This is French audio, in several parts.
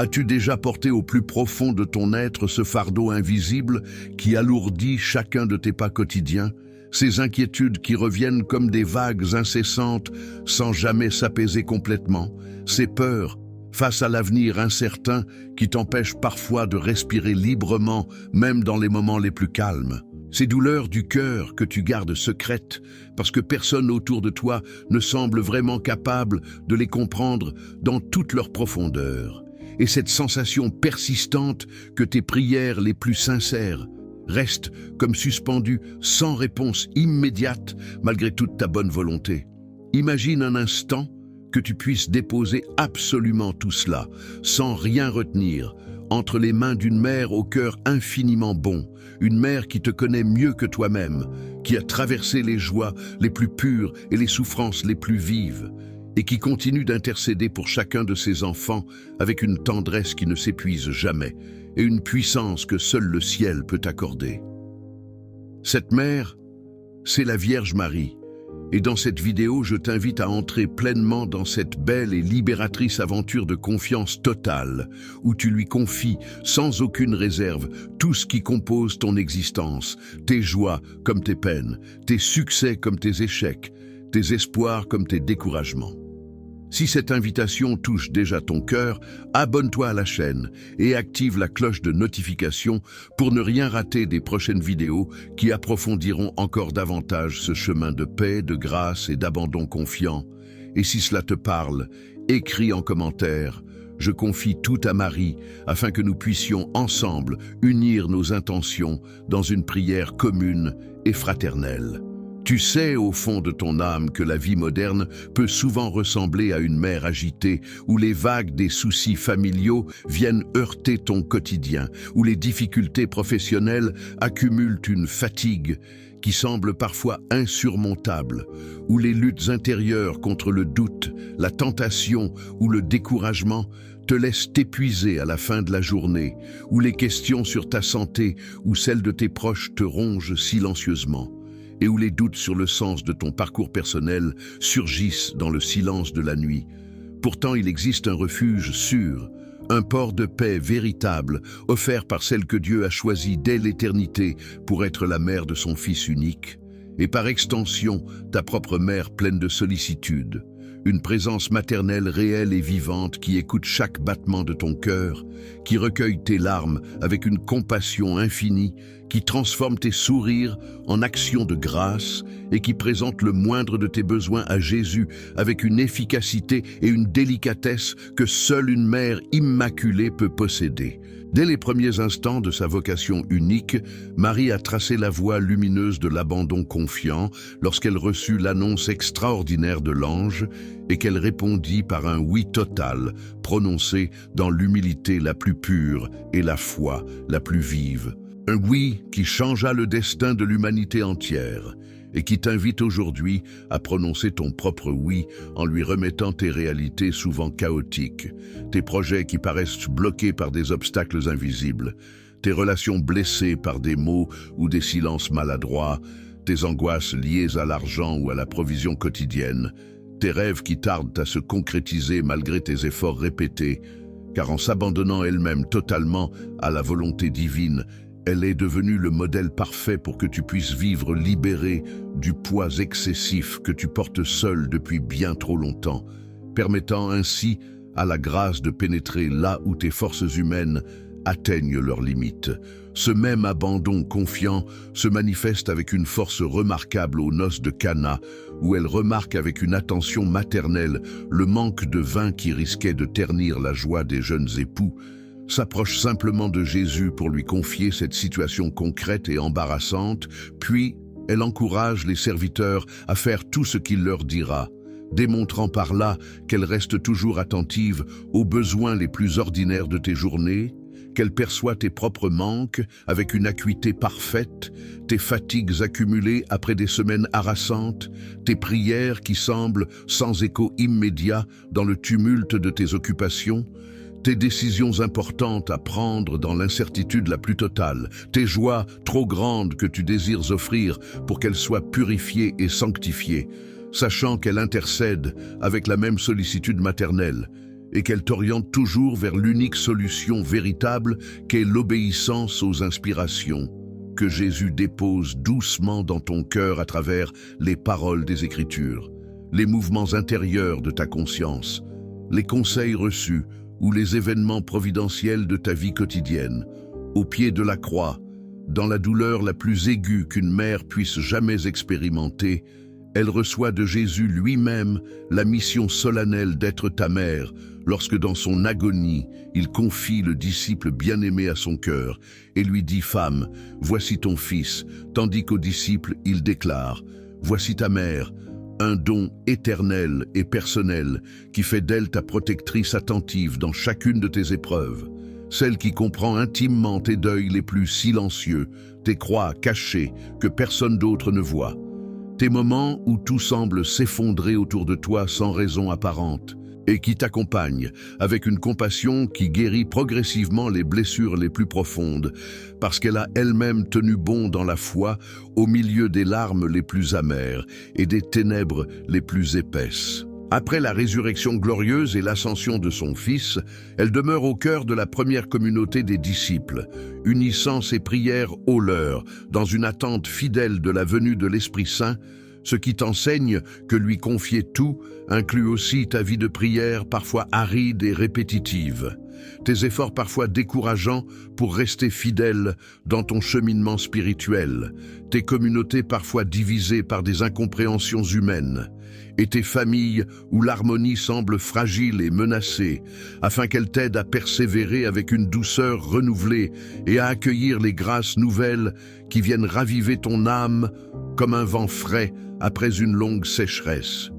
As-tu déjà porté au plus profond de ton être ce fardeau invisible qui alourdit chacun de tes pas quotidiens, ces inquiétudes qui reviennent comme des vagues incessantes sans jamais s'apaiser complètement, ces peurs face à l'avenir incertain qui t'empêchent parfois de respirer librement, même dans les moments les plus calmes? Ces douleurs du cœur que tu gardes secrètes parce que personne autour de toi ne semble vraiment capable de les comprendre dans toute leur profondeur. Et cette sensation persistante que tes prières les plus sincères restent comme suspendues sans réponse immédiate malgré toute ta bonne volonté. Imagine un instant que tu puisses déposer absolument tout cela, sans rien retenir, entre les mains d'une mère au cœur infiniment bon, une mère qui te connaît mieux que toi-même, qui a traversé les joies les plus pures et les souffrances les plus vives, et qui continue d'intercéder pour chacun de ses enfants avec une tendresse qui ne s'épuise jamais et une puissance que seul le ciel peut accorder. Cette mère, c'est la Vierge Marie. Et dans cette vidéo, je t'invite à entrer pleinement dans cette belle et libératrice aventure de confiance totale, où tu lui confies, sans aucune réserve, tout ce qui compose ton existence, tes joies comme tes peines, tes succès comme tes échecs, tes espoirs comme tes découragements. Si cette invitation touche déjà ton cœur, abonne-toi à la chaîne et active la cloche de notification pour ne rien rater des prochaines vidéos qui approfondiront encore davantage ce chemin de paix, de grâce et d'abandon confiant. Et si cela te parle, écris en commentaire « Je confie tout à Marie » afin que nous puissions ensemble unir nos intentions dans une prière commune et fraternelle. Tu sais au fond de ton âme que la vie moderne peut souvent ressembler à une mer agitée où les vagues des soucis familiaux viennent heurter ton quotidien, où les difficultés professionnelles accumulent une fatigue qui semble parfois insurmontable, où les luttes intérieures contre le doute, la tentation ou le découragement te laissent t'épuiser à la fin de la journée, où les questions sur ta santé ou celles de tes proches te rongent silencieusement, et où les doutes sur le sens de ton parcours personnel surgissent dans le silence de la nuit. Pourtant, il existe un refuge sûr, un port de paix véritable, offert par celle que Dieu a choisie dès l'éternité pour être la mère de son Fils unique, et par extension, ta propre mère pleine de sollicitude. Une présence maternelle réelle et vivante qui écoute chaque battement de ton cœur, qui recueille tes larmes avec une compassion infinie, qui transforme tes sourires en actions de grâce et qui présente le moindre de tes besoins à Jésus avec une efficacité et une délicatesse que seule une mère immaculée peut posséder. Dès les premiers instants de sa vocation unique, Marie a tracé la voie lumineuse de l'abandon confiant lorsqu'elle reçut l'annonce extraordinaire de l'ange et qu'elle répondit par un oui total, prononcé dans l'humilité la plus pure et la foi la plus vive. Un oui qui changea le destin de l'humanité entière et qui t'invite aujourd'hui à prononcer ton propre oui en lui remettant tes réalités souvent chaotiques, tes projets qui paraissent bloqués par des obstacles invisibles, tes relations blessées par des mots ou des silences maladroits, tes angoisses liées à l'argent ou à la provision quotidienne, tes rêves qui tardent à se concrétiser malgré tes efforts répétés, car en s'abandonnant elle-même totalement à la volonté divine, elle est devenue le modèle parfait pour que tu puisses vivre libéré du poids excessif que tu portes seul depuis bien trop longtemps, permettant ainsi à la grâce de pénétrer là où tes forces humaines atteignent leurs limites. Ce même abandon confiant se manifeste avec une force remarquable aux noces de Cana, où elle remarque avec une attention maternelle le manque de vin qui risquait de ternir la joie des jeunes époux, s'approche simplement de Jésus pour lui confier cette situation concrète et embarrassante, puis elle encourage les serviteurs à faire tout ce qu'il leur dira, démontrant par là qu'elle reste toujours attentive aux besoins les plus ordinaires de tes journées, qu'elle perçoit tes propres manques avec une acuité parfaite, tes fatigues accumulées après des semaines harassantes, tes prières qui semblent sans écho immédiat dans le tumulte de tes occupations, tes décisions importantes à prendre dans l'incertitude la plus totale, tes joies trop grandes que tu désires offrir pour qu'elles soient purifiées et sanctifiées, sachant qu'elle intercède avec la même sollicitude maternelle, et qu'elle t'oriente toujours vers l'unique solution véritable qu'est l'obéissance aux inspirations que Jésus dépose doucement dans ton cœur à travers les paroles des Écritures, les mouvements intérieurs de ta conscience, les conseils reçus ou les événements providentiels de ta vie quotidienne. Au pied de la croix, dans la douleur la plus aiguë qu'une mère puisse jamais expérimenter, elle reçoit de Jésus lui-même la mission solennelle d'être ta mère, lorsque dans son agonie, il confie le disciple bien-aimé à son cœur et lui dit « Femme, voici ton fils », tandis qu'au disciple, il déclare « Voici ta mère », un don éternel et personnel qui fait d'elle ta protectrice attentive dans chacune de tes épreuves, celle qui comprend intimement tes deuils les plus silencieux, tes croix cachées que personne d'autre ne voit, tes moments où tout semble s'effondrer autour de toi sans raison apparente, et qui t'accompagne avec une compassion qui guérit progressivement les blessures les plus profondes, parce qu'elle a elle-même tenu bon dans la foi au milieu des larmes les plus amères et des ténèbres les plus épaisses. Après la résurrection glorieuse et l'ascension de son Fils, elle demeure au cœur de la première communauté des disciples, unissant ses prières aux leurs, dans une attente fidèle de la venue de l'Esprit Saint, ce qui t'enseigne que lui confier tout inclut aussi ta vie de prière parfois aride et répétitive, tes efforts parfois décourageants pour rester fidèle dans ton cheminement spirituel, tes communautés parfois divisées par des incompréhensions humaines, et tes familles où l'harmonie semble fragile et menacée, afin qu'elle t'aide à persévérer avec une douceur renouvelée et à accueillir les grâces nouvelles qui viennent raviver ton âme comme un vent frais après une longue sécheresse.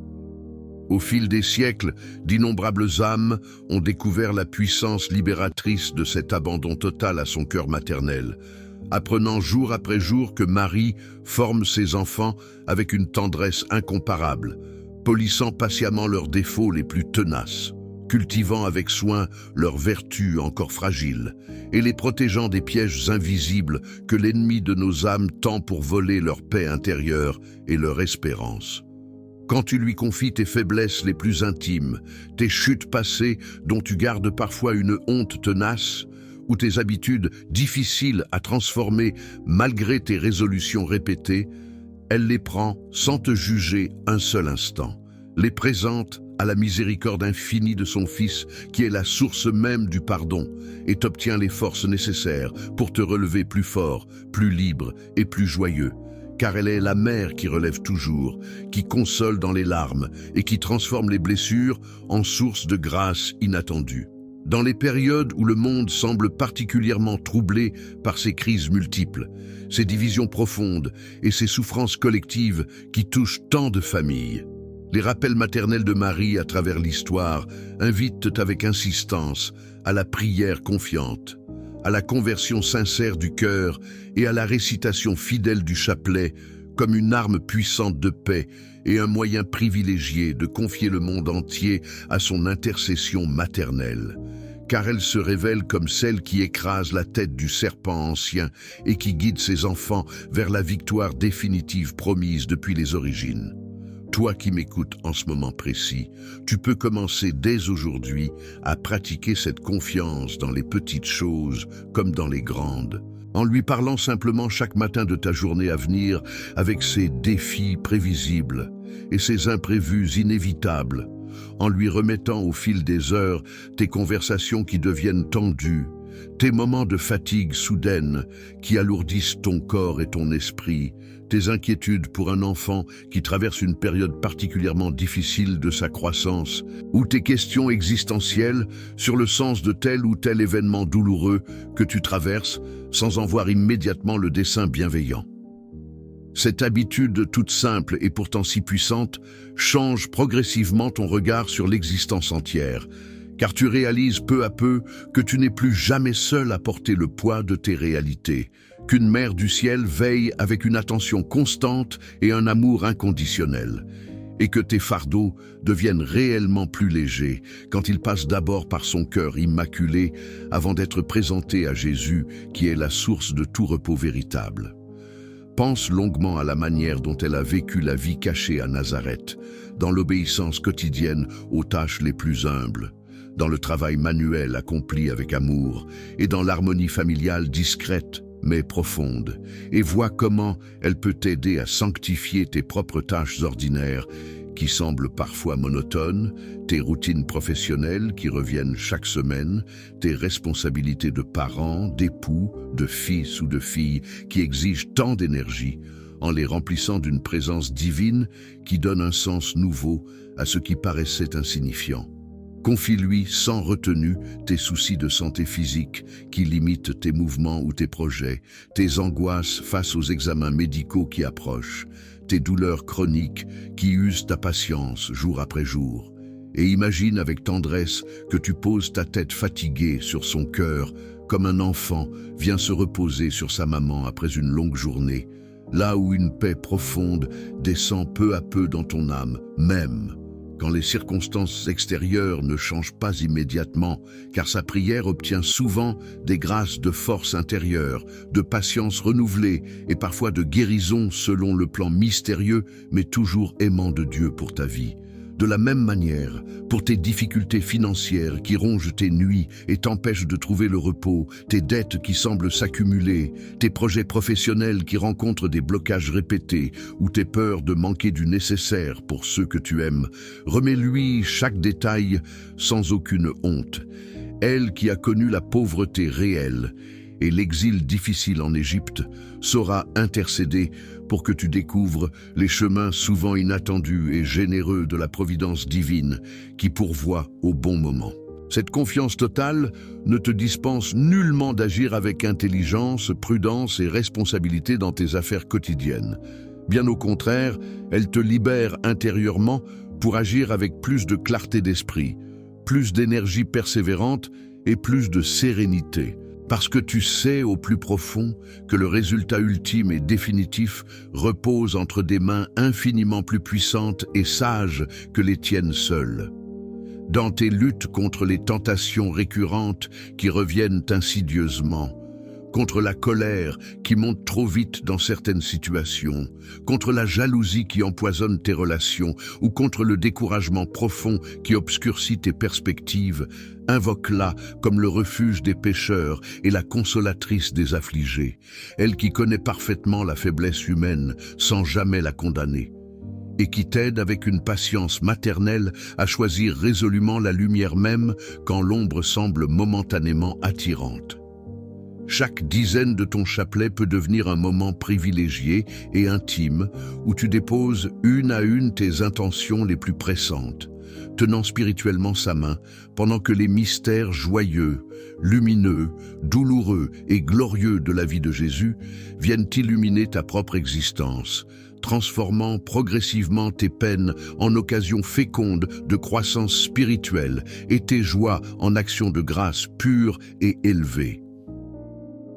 Au fil des siècles, d'innombrables âmes ont découvert la puissance libératrice de cet abandon total à son cœur maternel, apprenant jour après jour que Marie forme ses enfants avec une tendresse incomparable, polissant patiemment leurs défauts les plus tenaces, cultivant avec soin leurs vertus encore fragiles et les protégeant des pièges invisibles que l'ennemi de nos âmes tend pour voler leur paix intérieure et leur espérance. Quand tu lui confies tes faiblesses les plus intimes, tes chutes passées dont tu gardes parfois une honte tenace, ou tes habitudes difficiles à transformer malgré tes résolutions répétées, elle les prend sans te juger un seul instant, les présente à la miséricorde infinie de son Fils, qui est la source même du pardon, et t'obtient les forces nécessaires pour te relever plus fort, plus libre et plus joyeux. Car elle est la mère qui relève toujours, qui console dans les larmes et qui transforme les blessures en source de grâce inattendue. Dans les périodes où le monde semble particulièrement troublé par ces crises multiples, ces divisions profondes et ces souffrances collectives qui touchent tant de familles, les rappels maternels de Marie à travers l'histoire invitent avec insistance à la prière confiante, à la conversion sincère du cœur et à la récitation fidèle du chapelet comme une arme puissante de paix et un moyen privilégié de confier le monde entier à son intercession maternelle. Car elle se révèle comme celle qui écrase la tête du serpent ancien et qui guide ses enfants vers la victoire définitive promise depuis les origines. Toi qui m'écoutes en ce moment précis, tu peux commencer dès aujourd'hui à pratiquer cette confiance dans les petites choses comme dans les grandes, en lui parlant simplement chaque matin de ta journée à venir avec ses défis prévisibles et ses imprévus inévitables, en lui remettant au fil des heures tes conversations qui deviennent tendues, tes moments de fatigue soudaine qui alourdissent ton corps et ton esprit, tes inquiétudes pour un enfant qui traverse une période particulièrement difficile de sa croissance, ou tes questions existentielles sur le sens de tel ou tel événement douloureux que tu traverses sans en voir immédiatement le dessein bienveillant. Cette habitude toute simple et pourtant si puissante change progressivement ton regard sur l'existence entière, car tu réalises peu à peu que tu n'es plus jamais seul à porter le poids de tes réalités, qu'une mère du ciel veille avec une attention constante et un amour inconditionnel, et que tes fardeaux deviennent réellement plus légers quand ils passent d'abord par son cœur immaculé avant d'être présentés à Jésus, qui est la source de tout repos véritable. Pense longuement à la manière dont elle a vécu la vie cachée à Nazareth, dans l'obéissance quotidienne aux tâches les plus humbles, dans le travail manuel accompli avec amour et dans l'harmonie familiale discrète mais profonde, et vois comment elle peut t'aider à sanctifier tes propres tâches ordinaires qui semblent parfois monotones, tes routines professionnelles qui reviennent chaque semaine, tes responsabilités de parents, d'époux, de fils ou de filles qui exigent tant d'énergie, en les remplissant d'une présence divine qui donne un sens nouveau à ce qui paraissait insignifiant. Confie-lui sans retenue tes soucis de santé physique qui limitent tes mouvements ou tes projets, tes angoisses face aux examens médicaux qui approchent, tes douleurs chroniques qui usent ta patience jour après jour. Et imagine avec tendresse que tu poses ta tête fatiguée sur son cœur comme un enfant vient se reposer sur sa maman après une longue journée, là où une paix profonde descend peu à peu dans ton âme, même quand les circonstances extérieures ne changent pas immédiatement, car sa prière obtient souvent des grâces de force intérieure, de patience renouvelée et parfois de guérison selon le plan mystérieux mais toujours aimant de Dieu pour ta vie. De la même manière, pour tes difficultés financières qui rongent tes nuits et t'empêchent de trouver le repos, tes dettes qui semblent s'accumuler, tes projets professionnels qui rencontrent des blocages répétés ou tes peurs de manquer du nécessaire pour ceux que tu aimes, remets-lui chaque détail sans aucune honte. Elle qui a connu la pauvreté réelle et l'exil difficile en Égypte saura intercéder pour que tu découvres les chemins souvent inattendus et généreux de la providence divine qui pourvoit au bon moment. Cette confiance totale ne te dispense nullement d'agir avec intelligence, prudence et responsabilité dans tes affaires quotidiennes. Bien au contraire, elle te libère intérieurement pour agir avec plus de clarté d'esprit, plus d'énergie persévérante et plus de sérénité. Parce que tu sais au plus profond que le résultat ultime et définitif repose entre des mains infiniment plus puissantes et sages que les tiennes seules. Dans tes luttes contre les tentations récurrentes qui reviennent insidieusement, contre la colère qui monte trop vite dans certaines situations, contre la jalousie qui empoisonne tes relations ou contre le découragement profond qui obscurcit tes perspectives, invoque-la comme le refuge des pécheurs et la consolatrice des affligés, elle qui connaît parfaitement la faiblesse humaine sans jamais la condamner, et qui t'aide avec une patience maternelle à choisir résolument la lumière même quand l'ombre semble momentanément attirante. Chaque dizaine de ton chapelet peut devenir un moment privilégié et intime où tu déposes une à une tes intentions les plus pressantes, tenant spirituellement sa main pendant que les mystères joyeux, lumineux, douloureux et glorieux de la vie de Jésus viennent illuminer ta propre existence, transformant progressivement tes peines en occasions fécondes de croissance spirituelle et tes joies en actions de grâce pures et élevées.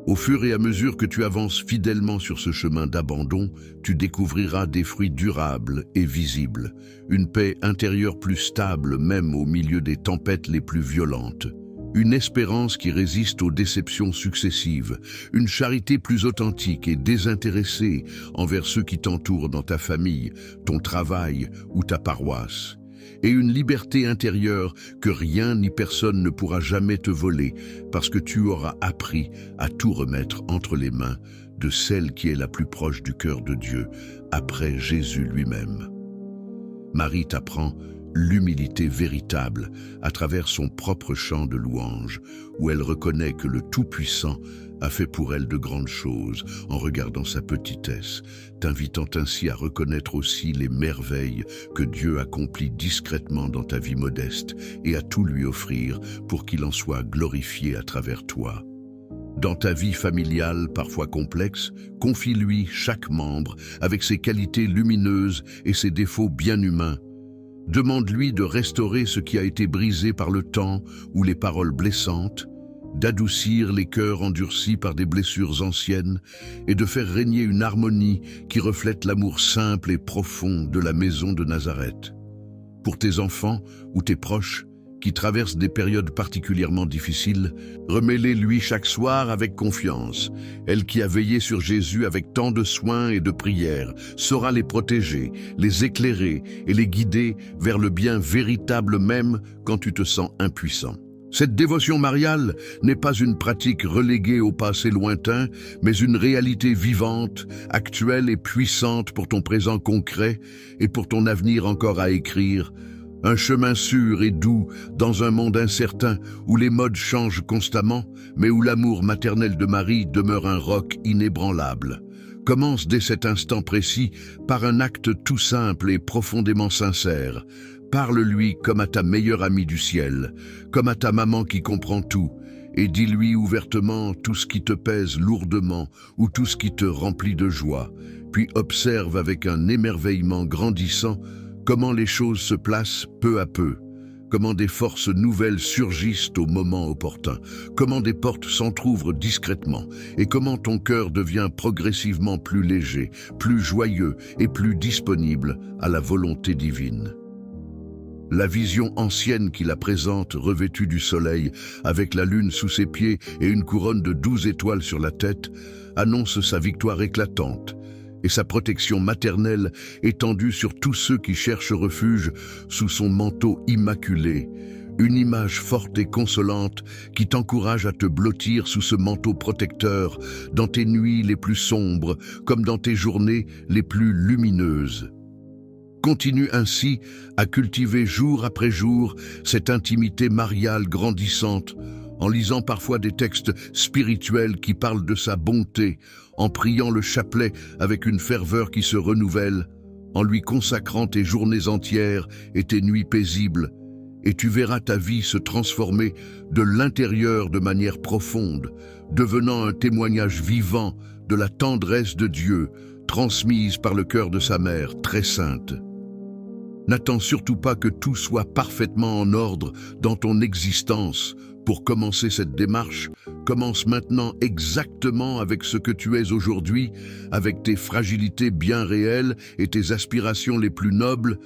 Au fur et à mesure que tu avances fidèlement sur ce chemin d'abandon, tu découvriras des fruits durables et visibles, une paix intérieure plus stable même au milieu des tempêtes les plus violentes, une espérance qui résiste aux déceptions successives, une charité plus authentique et désintéressée envers ceux qui t'entourent dans ta famille, ton travail ou ta paroisse, et une liberté intérieure que rien ni personne ne pourra jamais te voler parce que tu auras appris à tout remettre entre les mains de celle qui est la plus proche du cœur de Dieu, après Jésus lui-même. Marie t'apprend l'humilité véritable à travers son propre chant de louange, où elle reconnaît que le Tout-Puissant a fait pour elle de grandes choses en regardant sa petitesse, t'invitant ainsi à reconnaître aussi les merveilles que Dieu accomplit discrètement dans ta vie modeste et à tout lui offrir pour qu'il en soit glorifié à travers toi. Dans ta vie familiale parfois complexe, confie-lui chaque membre avec ses qualités lumineuses et ses défauts bien humains. Demande-lui de restaurer ce qui a été brisé par le temps ou les paroles blessantes, d'adoucir les cœurs endurcis par des blessures anciennes et de faire régner une harmonie qui reflète l'amour simple et profond de la maison de Nazareth. Pour tes enfants ou tes proches, qui traverse des périodes particulièrement difficiles, remets-les-lui chaque soir avec confiance. Elle qui a veillé sur Jésus avec tant de soins et de prières saura les protéger, les éclairer et les guider vers le bien véritable même quand tu te sens impuissant. Cette dévotion mariale n'est pas une pratique reléguée au passé lointain, mais une réalité vivante, actuelle et puissante pour ton présent concret et pour ton avenir encore à écrire. Un chemin sûr et doux dans un monde incertain où les modes changent constamment, mais où l'amour maternel de Marie demeure un roc inébranlable. Commence dès cet instant précis par un acte tout simple et profondément sincère. Parle-lui comme à ta meilleure amie du ciel, comme à ta maman qui comprend tout, et dis-lui ouvertement tout ce qui te pèse lourdement ou tout ce qui te remplit de joie. Puis observe avec un émerveillement grandissant comment les choses se placent peu à peu, comment des forces nouvelles surgissent au moment opportun, comment des portes s'entr'ouvrent discrètement et comment ton cœur devient progressivement plus léger, plus joyeux et plus disponible à la volonté divine. La vision ancienne qui la présente, revêtue du soleil, avec la lune sous ses pieds et une couronne de 12 étoiles sur la tête, annonce sa victoire éclatante et sa protection maternelle étendue sur tous ceux qui cherchent refuge sous son manteau immaculé. Une image forte et consolante qui t'encourage à te blottir sous ce manteau protecteur dans tes nuits les plus sombres comme dans tes journées les plus lumineuses. Continue ainsi à cultiver jour après jour cette intimité mariale grandissante, en lisant parfois des textes spirituels qui parlent de sa bonté, en priant le chapelet avec une ferveur qui se renouvelle, en lui consacrant tes journées entières et tes nuits paisibles, et tu verras ta vie se transformer de l'intérieur de manière profonde, devenant un témoignage vivant de la tendresse de Dieu, transmise par le cœur de sa mère très sainte. N'attends surtout pas que tout soit parfaitement en ordre dans ton existence. Pour commencer cette démarche, commence maintenant exactement avec ce que tu es aujourd'hui, avec tes fragilités bien réelles et tes aspirations les plus nobles,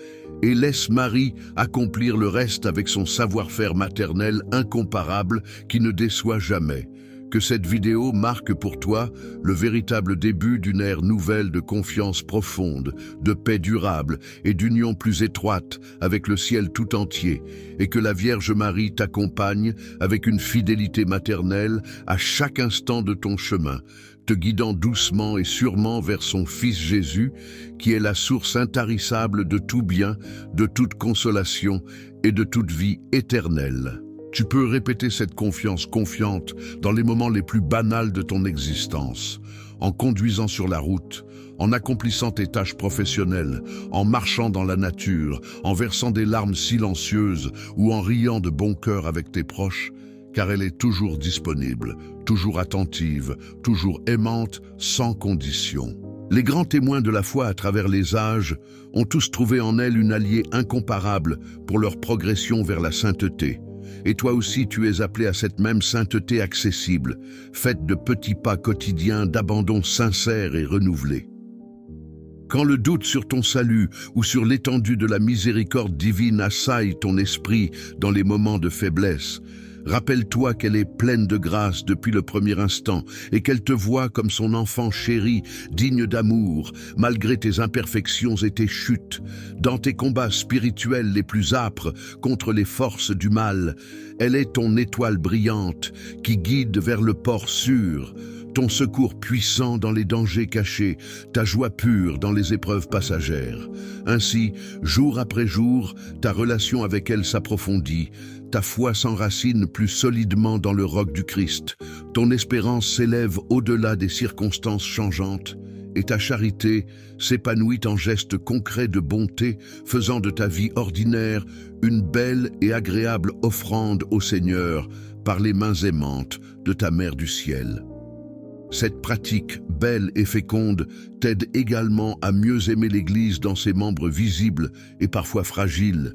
et laisse Marie accomplir le reste avec son savoir-faire maternel incomparable qui ne déçoit jamais. Que cette vidéo marque pour toi le véritable début d'une ère nouvelle de confiance profonde, de paix durable et d'union plus étroite avec le ciel tout entier, et que la Vierge Marie t'accompagne avec une fidélité maternelle à chaque instant de ton chemin, te guidant doucement et sûrement vers son Fils Jésus, qui est la source intarissable de tout bien, de toute consolation et de toute vie éternelle. Tu peux répéter cette confiance confiante dans les moments les plus banals de ton existence, en conduisant sur la route, en accomplissant tes tâches professionnelles, en marchant dans la nature, en versant des larmes silencieuses ou en riant de bon cœur avec tes proches, car elle est toujours disponible, toujours attentive, toujours aimante, sans condition. Les grands témoins de la foi à travers les âges ont tous trouvé en elle une alliée incomparable pour leur progression vers la sainteté. Et toi aussi, tu es appelé à cette même sainteté accessible, faite de petits pas quotidiens d'abandon sincère et renouvelé. Quand le doute sur ton salut ou sur l'étendue de la miséricorde divine assaille ton esprit dans les moments de faiblesse, rappelle-toi qu'elle est pleine de grâce depuis le premier instant et qu'elle te voit comme son enfant chéri, digne d'amour, malgré tes imperfections et tes chutes. Dans tes combats spirituels les plus âpres contre les forces du mal, elle est ton étoile brillante qui guide vers le port sûr, ton secours puissant dans les dangers cachés, ta joie pure dans les épreuves passagères. Ainsi, jour après jour, ta relation avec elle s'approfondit, ta foi s'enracine plus solidement dans le roc du Christ, ton espérance s'élève au-delà des circonstances changeantes, et ta charité s'épanouit en gestes concrets de bonté, faisant de ta vie ordinaire une belle et agréable offrande au Seigneur par les mains aimantes de ta Mère du ciel. Cette pratique, belle et féconde, t'aide également à mieux aimer l'Église dans ses membres visibles et parfois fragiles,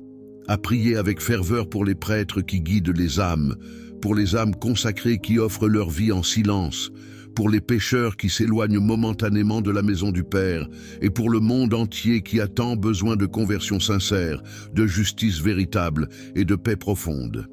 à prier avec ferveur pour les prêtres qui guident les âmes, pour les âmes consacrées qui offrent leur vie en silence, pour les pécheurs qui s'éloignent momentanément de la maison du Père, et pour le monde entier qui a tant besoin de conversion sincère, de justice véritable et de paix profonde.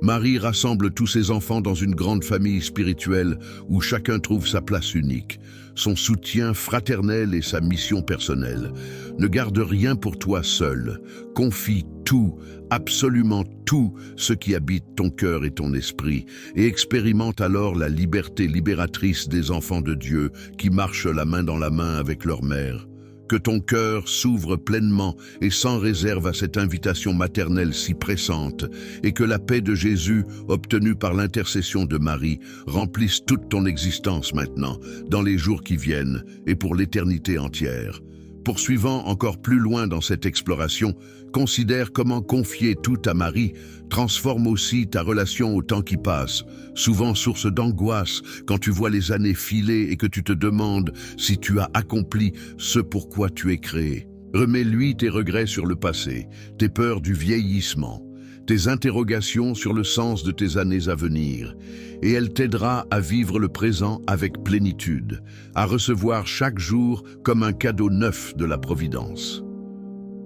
Marie rassemble tous ses enfants dans une grande famille spirituelle où chacun trouve sa place unique, son soutien fraternel et sa mission personnelle. Ne garde rien pour toi seul. Confie tout, absolument tout, ce qui habite ton cœur et ton esprit, et expérimente alors la liberté libératrice des enfants de Dieu qui marchent la main dans la main avec leur mère. Que ton cœur s'ouvre pleinement et sans réserve à cette invitation maternelle si pressante, et que la paix de Jésus, obtenue par l'intercession de Marie, remplisse toute ton existence maintenant, dans les jours qui viennent, et pour l'éternité entière. Poursuivant encore plus loin dans cette exploration, considère comment confier tout à Marie transforme aussi ta relation au temps qui passe, souvent source d'angoisse quand tu vois les années filer et que tu te demandes si tu as accompli ce pour quoi tu es créé. Remets-lui tes regrets sur le passé, tes peurs du vieillissement, tes interrogations sur le sens de tes années à venir, et elle t'aidera à vivre le présent avec plénitude, à recevoir chaque jour comme un cadeau neuf de la Providence.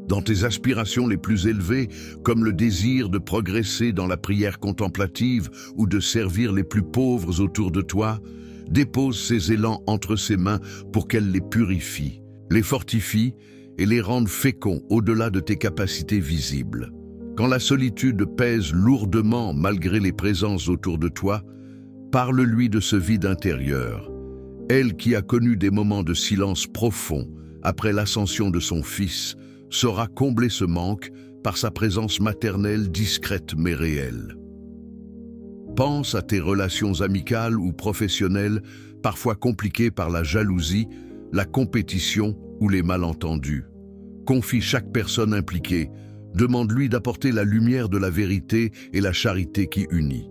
Dans tes aspirations les plus élevées, comme le désir de progresser dans la prière contemplative ou de servir les plus pauvres autour de toi, dépose ces élans entre ses mains pour qu'elle les purifie, les fortifie et les rende féconds au-delà de tes capacités visibles. Quand la solitude pèse lourdement malgré les présences autour de toi, parle-lui de ce vide intérieur. Elle qui a connu des moments de silence profond après l'ascension de son Fils, saura combler ce manque par sa présence maternelle discrète mais réelle. Pense à tes relations amicales ou professionnelles, parfois compliquées par la jalousie, la compétition ou les malentendus. Confie chaque personne impliquée, demande-lui d'apporter la lumière de la vérité et la charité qui unit.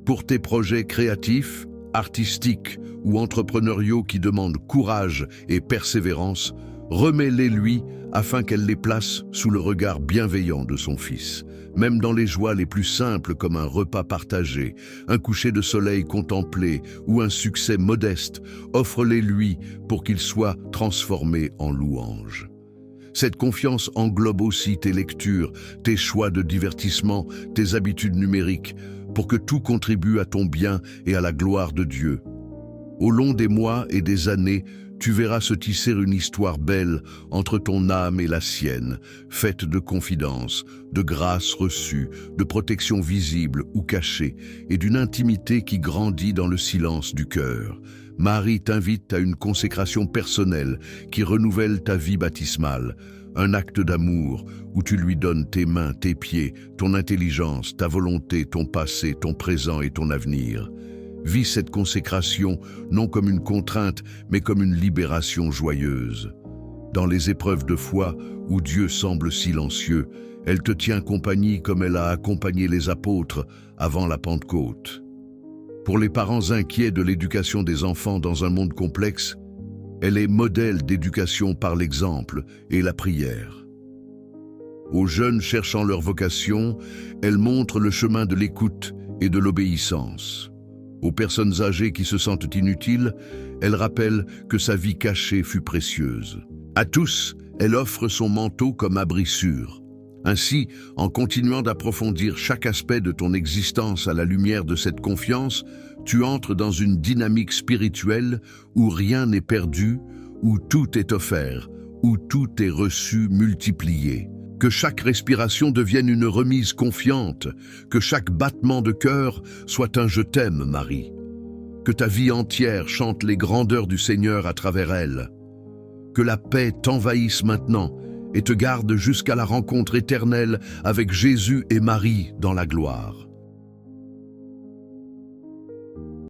Pour tes projets créatifs, artistiques ou entrepreneuriaux qui demandent courage et persévérance, remets-les lui afin qu'elle les place sous le regard bienveillant de son Fils. Même dans les joies les plus simples comme un repas partagé, un coucher de soleil contemplé ou un succès modeste, offre-les lui pour qu'il soit transformé en louange. Cette confiance englobe aussi tes lectures, tes choix de divertissement, tes habitudes numériques, pour que tout contribue à ton bien et à la gloire de Dieu. Au long des mois et des années, tu verras se tisser une histoire belle entre ton âme et la sienne, faite de confidences, de grâces reçues, de protection visible ou cachée, et d'une intimité qui grandit dans le silence du cœur. Marie t'invite à une consécration personnelle qui renouvelle ta vie baptismale, un acte d'amour où tu lui donnes tes mains, tes pieds, ton intelligence, ta volonté, ton passé, ton présent et ton avenir. Vis cette consécration non comme une contrainte, mais comme une libération joyeuse. Dans les épreuves de foi où Dieu semble silencieux, elle te tient compagnie comme elle a accompagné les apôtres avant la Pentecôte. Pour les parents inquiets de l'éducation des enfants dans un monde complexe, elle est modèle d'éducation par l'exemple et la prière. Aux jeunes cherchant leur vocation, elle montre le chemin de l'écoute et de l'obéissance. Aux personnes âgées qui se sentent inutiles, elle rappelle que sa vie cachée fut précieuse. À tous, elle offre son manteau comme abri sûr. Ainsi, en continuant d'approfondir chaque aspect de ton existence à la lumière de cette confiance, tu entres dans une dynamique spirituelle où rien n'est perdu, où tout est offert, où tout est reçu multiplié. Que chaque respiration devienne une remise confiante, que chaque battement de cœur soit un « je t'aime, Marie ». Que ta vie entière chante les grandeurs du Seigneur à travers elle. Que la paix t'envahisse maintenant et te garde jusqu'à la rencontre éternelle avec Jésus et Marie dans la gloire.